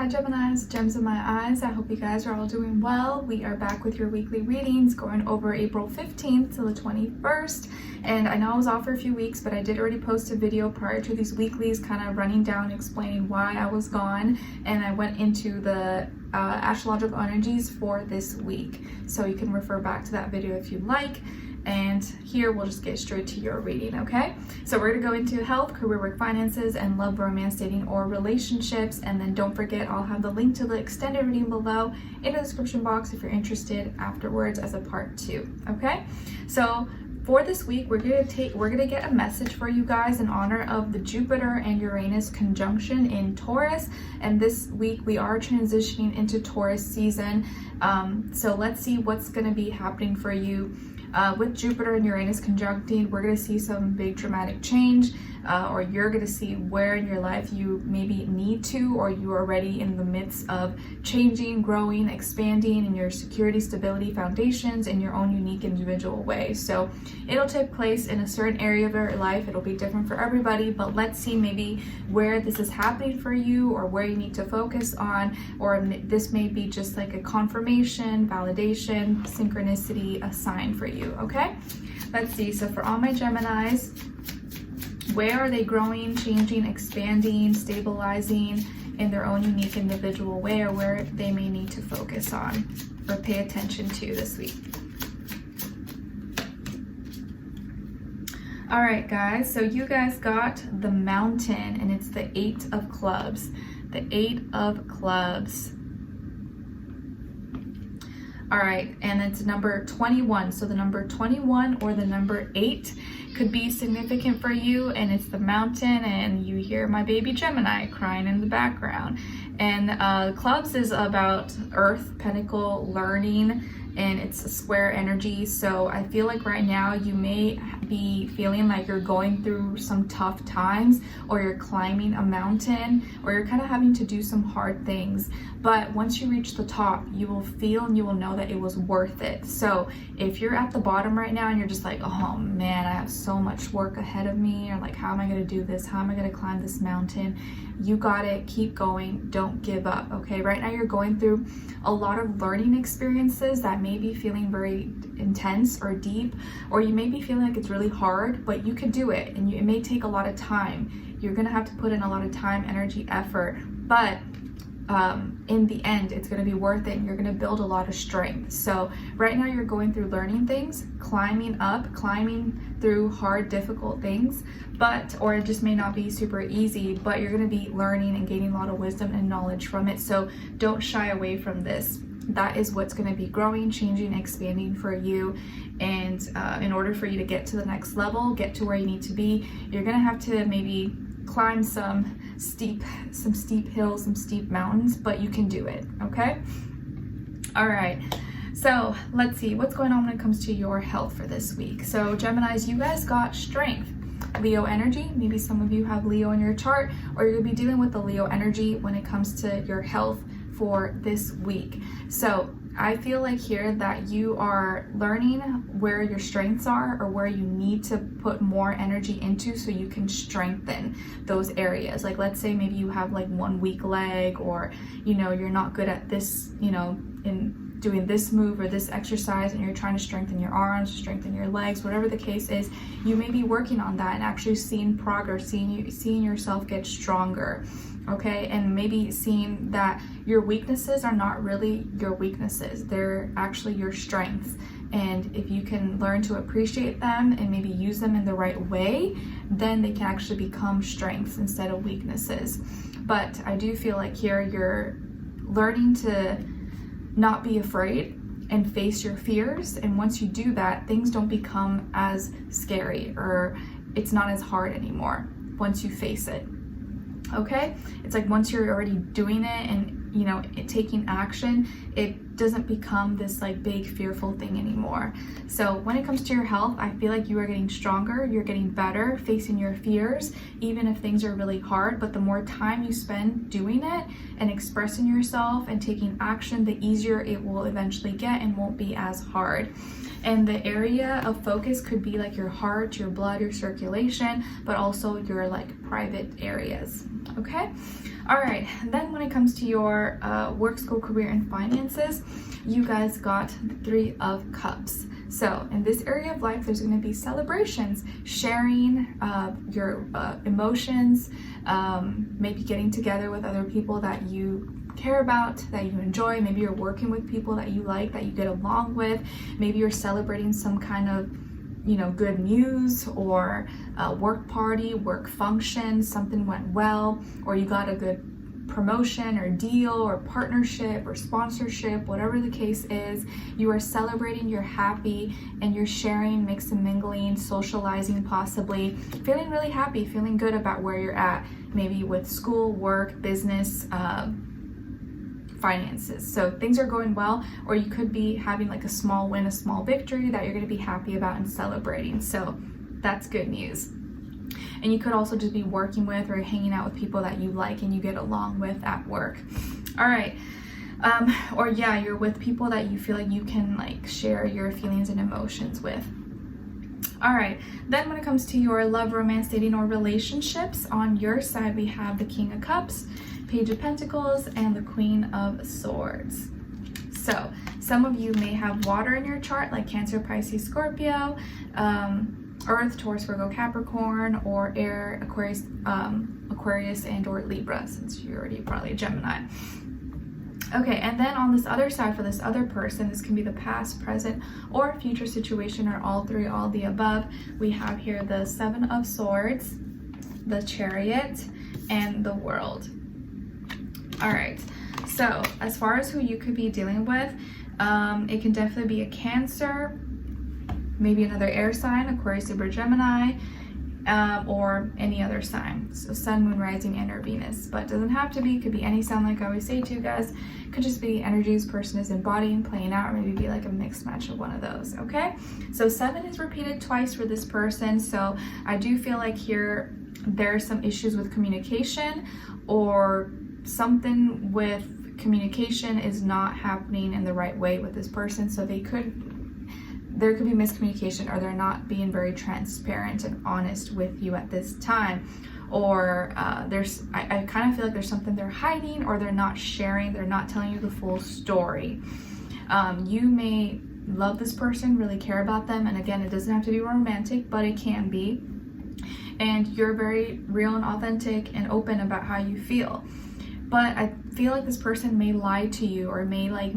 Hi Geminis, gems in my eyes. I hope you guys are all doing well. We are back with your weekly readings going over April 15th to the 21st. And I know I was off for a few weeks, but I did already post a video prior to these weeklies kind of running down explaining why I was gone. And I went into the astrological energies for this week. So you can refer back to that video if you like. And here we'll just get straight to your reading, okay? So we're gonna go into health, career, work, finances, and love, romance, dating, or relationships. And then don't forget, I'll have the link to the extended reading below in the description box if you're interested afterwards as a part 2, okay? So for this week, we're gonna get a message for you guys in honor of the Jupiter and Uranus conjunction in Taurus. And this week we are transitioning into Taurus season. So let's see what's gonna be happening for you. With Jupiter and Uranus conjuncting, we're going to see some big dramatic change, or you're going to see where in your life you maybe need to, or you are already in the midst of changing, growing, expanding in your security, stability, foundations in your own unique individual way. So it'll take place in a certain area of your life. It'll be different for everybody, but let's see maybe where this is happening for you or where you need to focus on, or this may be just like a confirmation, validation, synchronicity, a sign for you. Okay, let's see. So for all my Geminis, where are they growing, changing, expanding, stabilizing in their own unique individual way, or where they may need to focus on or pay attention to this week? All right, guys, so you guys got the Mountain, and it's the 8 of clubs. The 8 of clubs. All right, and it's number 21. So the number 21 or the number 8 could be significant for you, and it's the Mountain, and you hear my baby Gemini crying in the background. And clubs is about Earth, Pentacle, learning, and it's a square energy. So I feel like right now you may be feeling like you're going through some tough times, or you're climbing a mountain, or you're kind of having to do some hard things. But once you reach the top, you will feel and you will know that it was worth it. So if you're at the bottom right now and you're just like, oh man, I have so much work ahead of me, or like, how am I going to do this? How am I going to climb this mountain? You got it. Keep going. Don't give up. Okay. Right now you're going through a lot of learning experiences that may be feeling very intense or deep, or you may be feeling like it's really hard, but you could do it. And it may take a lot of time. You're going to have to put in a lot of time, energy, effort, but in the end, it's going to be worth it, and you're going to build a lot of strength. So right now you're going through learning things, climbing through hard, difficult things, or it just may not be super easy, but you're going to be learning and gaining a lot of wisdom and knowledge from it. So don't shy away from this. That is what's going to be growing, changing, expanding for you. And in order for you to get to the next level, get to where you need to be, you're going to have to maybe climb some steep hills, some steep mountains, but you can do it. Okay. All right. So let's see what's going on when it comes to your health for this week. So Geminis, you guys got strength, Leo energy. Maybe some of you have Leo in your chart, or you're gonna be dealing with the Leo energy when it comes to your health for this week. So I feel like here that you are learning where your strengths are, or where you need to put more energy into so you can strengthen those areas. Like, let's say maybe you have like one weak leg, or you're not good at this, in doing this move or this exercise, and you're trying to strengthen your arms, strengthen your legs, whatever the case is. You may be working on that and actually seeing progress, seeing yourself get stronger. Okay, and maybe seeing that your weaknesses are not really your weaknesses, they're actually your strengths. And if you can learn to appreciate them and maybe use them in the right way, then they can actually become strengths instead of weaknesses. But I do feel like here you're learning to not be afraid and face your fears. And once you do that, things don't become as scary, or it's not as hard anymore once you face it. Okay, it's like once you're already doing it and taking action, it doesn't become this like big fearful thing anymore. So when it comes to your health, I feel like you are getting stronger, you're getting better, facing your fears, even if things are really hard. But the more time you spend doing it and expressing yourself and taking action, the easier it will eventually get and won't be as hard. And the area of focus could be like your heart, your blood, your circulation, but also your like private areas. Okay. All right, then when it comes to your work, school, career, and finances, you guys got the Three of Cups. So in this area of life, there's going to be celebrations, sharing your emotions, maybe getting together with other people that you care about, that you enjoy. Maybe you're working with people that you like, that you get along with. Maybe you're celebrating some kind of, you know, good news, or a work party, work function, something went well, or you got a good promotion or deal or partnership or sponsorship, whatever the case is. You are celebrating, you're happy, and you're sharing, mixing, mingling, socializing, possibly feeling really happy, feeling good about where you're at, maybe with school, work, business, finances. So things are going well, or you could be having like a small win, a small victory that you're going to be happy about and celebrating. So that's good news. And you could also just be working with or hanging out with people that you like and you get along with at work. All right. Or yeah, you're with people that you feel like you can like share your feelings and emotions with. All right, then when it comes to your love, romance, dating, or relationships, on your side we have the King of Cups, Page of Pentacles, and the Queen of Swords. So some of you may have water in your chart, like Cancer, Pisces, Scorpio, Earth, Taurus, Virgo, Capricorn, or Air, Aquarius, and or Libra, since you're already probably a Gemini. Okay, and then on this other side, for this other person, this can be the past, present, or future situation, or all three, all the above. We have here the Seven of Swords, the Chariot, and the World. All right, so as far as who you could be dealing with, it can definitely be a Cancer, maybe another air sign, Aquarius, Libra, Gemini, or any other sign. So Sun, Moon, Rising, and or Venus. But it doesn't have to be, it could be any sign, like I always say to you guys. It could just be energies person is embodying, playing out, or maybe be like a mixed match of one of those, okay? So 7 is repeated twice for this person. So I do feel like here there are some issues with communication, or something with communication is not happening in the right way with this person. So there could be miscommunication, or they're not being very transparent and honest with you at this time. Or I kind of feel like there's something they're hiding, or they're not sharing, they're not telling you the full story. You may love this person, really care about them, and again, it doesn't have to be romantic, but it can be. And you're very real and authentic and open about how you feel. But I feel like this person may lie to you, or may like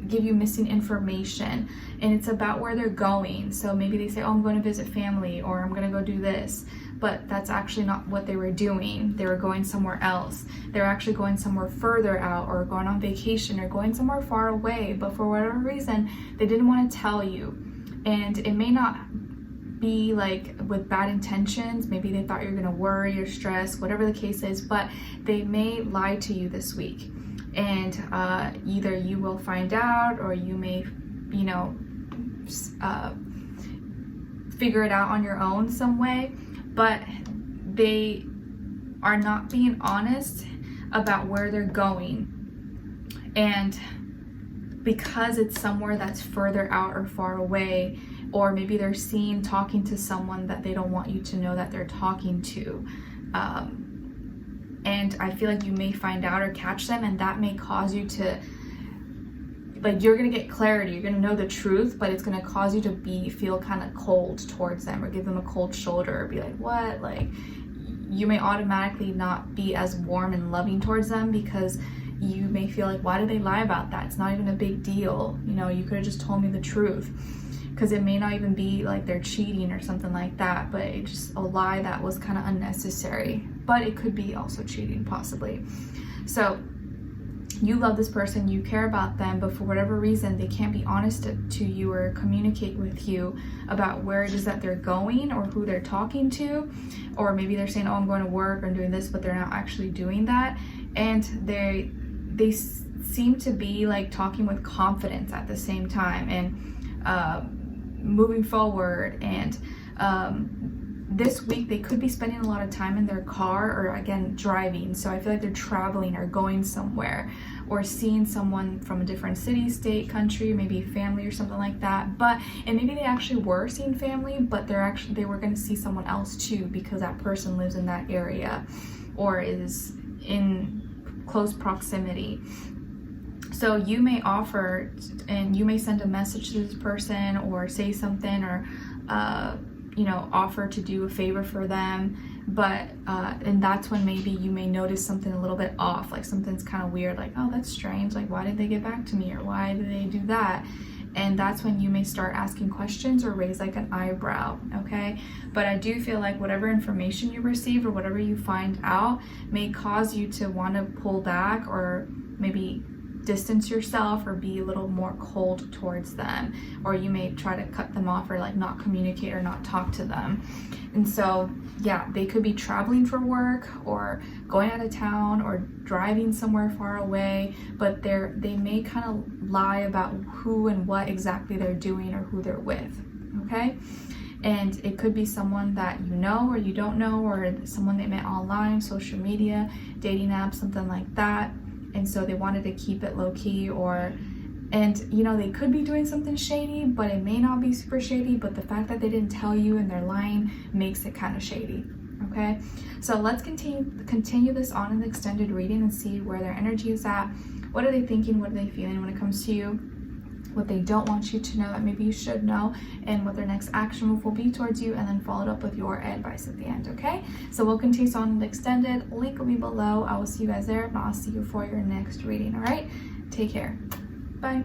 give you missing information, and it's about where they're going. So maybe they say, oh, I'm going to visit family, or I'm going to go do this, but that's actually not what they were doing. They were going somewhere else. They're actually going somewhere further out, or going on vacation, or going somewhere far away, but for whatever reason they didn't want to tell you. And it may not be like with bad intentions. Maybe they thought you're going to worry or stress, whatever the case is, but they may lie to you this week. And either you will find out, or you may, figure it out on your own some way. But they are not being honest about where they're going. And because it's somewhere that's further out or far away, or maybe they're seen talking to someone that they don't want you to know that they're talking to. And I feel like you may find out or catch them, and that may cause you to, like, you're gonna get clarity, you're gonna know the truth, but it's gonna cause you to feel kind of cold towards them, or give them a cold shoulder, or be like, what? Like, you may automatically not be as warm and loving towards them, because you may feel like, why did they lie about that? It's not even a big deal. You could have just told me the truth. Because it may not even be like they're cheating or something like that, but it's just a lie that was kind of unnecessary. But it could be also cheating, possibly. So you love this person, you care about them, but for whatever reason they can't be honest to you or communicate with you about where it is that they're going, or who they're talking to. Or maybe they're saying, oh, I'm going to work, or I'm doing this, but they're not actually doing that. And they seem to be like talking with confidence at the same time, and moving forward, and this week they could be spending a lot of time in their car, or again driving. So I feel like they're traveling or going somewhere, or seeing someone from a different city, state, country, maybe family or something like that. And maybe they actually were seeing family, but they were going to see someone else too, because that person lives in that area or is in close proximity. So you may offer, and you may send a message to this person, or say something, or offer to do a favor for them. And that's when maybe you may notice something a little bit off, like something's kind of weird, like, oh, that's strange, like, why did they get back to me, or why did they do that? And that's when you may start asking questions or raise like an eyebrow, okay? But I do feel like whatever information you receive or whatever you find out may cause you to want to pull back, or maybe distance yourself, or be a little more cold towards them, or you may try to cut them off, or like not communicate or not talk to them. And so yeah, they could be traveling for work, or going out of town, or driving somewhere far away, but they may kind of lie about who and what exactly they're doing, or who they're with, okay? And it could be someone that you know or you don't know, or someone they met online, social media, dating apps, something like that. And so they wanted to keep it low-key, and they could be doing something shady, but it may not be super shady, but the fact that they didn't tell you and they're lying makes it kind of shady, okay? So let's continue this on in the extended reading and see where their energy is at. What are they thinking? What are they feeling when it comes to you? What they don't want you to know that maybe you should know, and what their next action move will be towards you, and then followed up with your advice at the end, okay? So we'll continue on in the extended. Link will be below. I will see you guys there, and I'll see you for your next reading, all right? Take care. Bye.